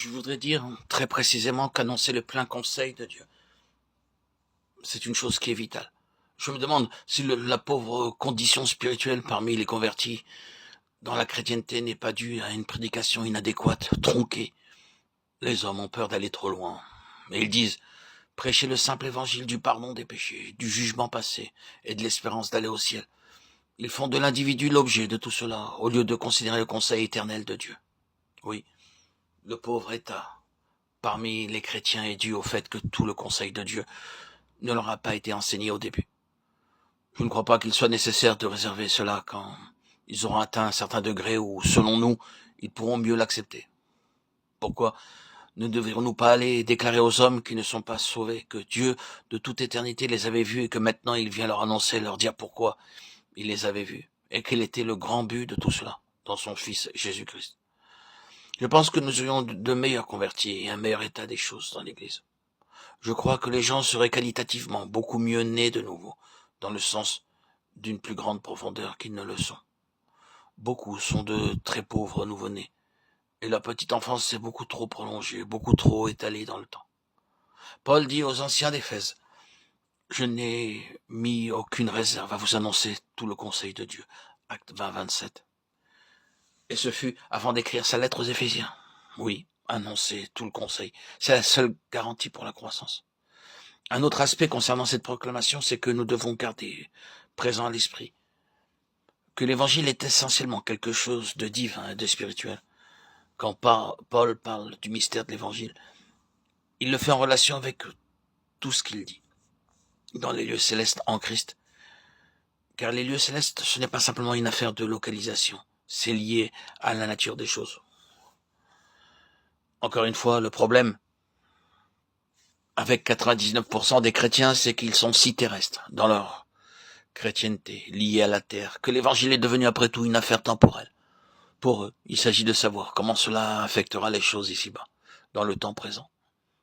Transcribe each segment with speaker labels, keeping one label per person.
Speaker 1: Je voudrais dire très précisément qu'annoncer le plein conseil de Dieu, c'est une chose qui est vitale. Je me demande si la pauvre condition spirituelle parmi les convertis dans la chrétienté n'est pas due à une prédication inadéquate, tronquée. Les hommes ont peur d'aller trop loin. Et ils disent, prêchez le simple évangile du pardon des péchés, du jugement passé et de l'espérance d'aller au ciel. Ils font de l'individu l'objet de tout cela, au lieu de considérer le conseil éternel de Dieu. Oui, le pauvre état parmi les chrétiens est dû au fait que tout le conseil de Dieu ne leur a pas été enseigné au début. Je ne crois pas qu'il soit nécessaire de réserver cela quand ils auront atteint un certain degré où, selon nous, ils pourront mieux l'accepter. Pourquoi ne devrions-nous pas aller déclarer aux hommes qui ne sont pas sauvés que Dieu, de toute éternité, les avait vus et que maintenant il vient leur annoncer, leur dire pourquoi il les avait vus et quel était le grand but de tout cela dans son Fils Jésus-Christ. Je pense que nous aurions de meilleurs convertis et un meilleur état des choses dans l'Église. Je crois que les gens seraient qualitativement beaucoup mieux nés de nouveau, dans le sens d'une plus grande profondeur qu'ils ne le sont. Beaucoup sont de très pauvres nouveau-nés, et leur petite enfance s'est beaucoup trop prolongée, beaucoup trop étalée dans le temps. Paul dit aux anciens d'Éphèse, « Je n'ai mis aucune réserve à vous annoncer tout le conseil de Dieu. » Acte 20, 27. Et ce fut avant d'écrire sa lettre aux Éphésiens. Oui, annoncer tout le conseil. C'est la seule garantie pour la croissance. Un autre aspect concernant cette proclamation, c'est que nous devons garder présent à l'esprit que l'évangile est essentiellement quelque chose de divin et de spirituel. Quand Paul parle du mystère de l'évangile, il le fait en relation avec tout ce qu'il dit dans les lieux célestes en Christ. Car les lieux célestes, ce n'est pas simplement une affaire de localisation, c'est lié à la nature des choses. Encore une fois, le problème avec 99% des chrétiens, c'est qu'ils sont si terrestres dans leur chrétienté, liée à la terre, que l'évangile est devenu après tout une affaire temporelle. Pour eux, il s'agit de savoir comment cela affectera les choses ici-bas, dans le temps présent.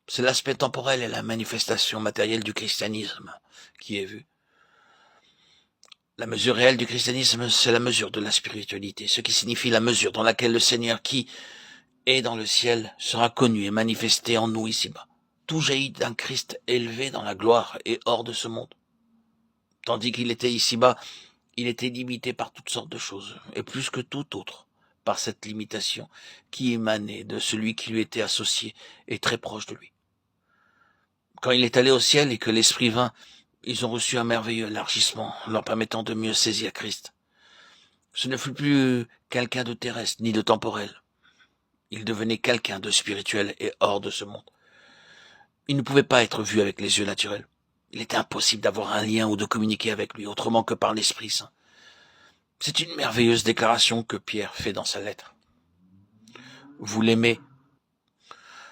Speaker 1: C'est l'aspect temporel et la manifestation matérielle du christianisme qui est vu. La mesure réelle du christianisme, c'est la mesure de la spiritualité, ce qui signifie la mesure dans laquelle le Seigneur qui est dans le ciel sera connu et manifesté en nous ici-bas. Tout jaillit d'un Christ élevé dans la gloire et hors de ce monde. Tandis qu'il était ici-bas, il était limité par toutes sortes de choses, et plus que tout autre, par cette limitation qui émanait de celui qui lui était associé et très proche de lui. Quand il est allé au ciel et que l'Esprit vint, ils ont reçu un merveilleux élargissement, leur permettant de mieux saisir Christ. Ce ne fut plus quelqu'un de terrestre ni de temporel. Il devenait quelqu'un de spirituel et hors de ce monde. Il ne pouvait pas être vu avec les yeux naturels. Il était impossible d'avoir un lien ou de communiquer avec lui autrement que par l'Esprit Saint. C'est une merveilleuse déclaration que Pierre fait dans sa lettre. Vous l'aimez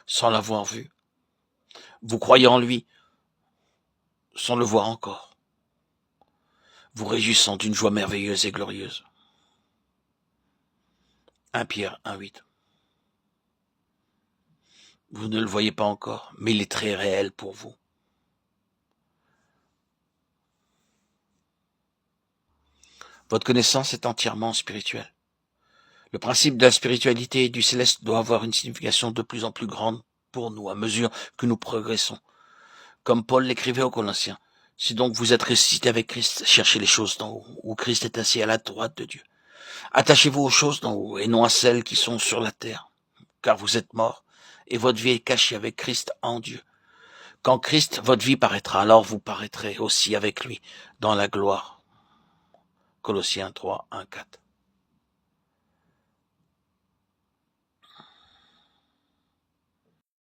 Speaker 1: sans l'avoir vu. Vous croyez en lui sans le voir encore. Vous réjouissant d'une joie merveilleuse et glorieuse. 1 Pierre 1,8. Vous ne le voyez pas encore, mais il est très réel pour vous. Votre connaissance est entièrement spirituelle. Le principe de la spiritualité et du céleste doit avoir une signification de plus en plus grande pour nous à mesure que nous progressons. Comme Paul l'écrivait aux Colossiens, si donc vous êtes ressuscité avec Christ, cherchez les choses d'en haut, où Christ est assis à la droite de Dieu. Attachez-vous aux choses d'en haut et non à celles qui sont sur la terre, car vous êtes morts et votre vie est cachée avec Christ en Dieu. Quand Christ, votre vie paraîtra, alors vous paraîtrez aussi avec lui dans la gloire. Colossiens 3, 1, 4.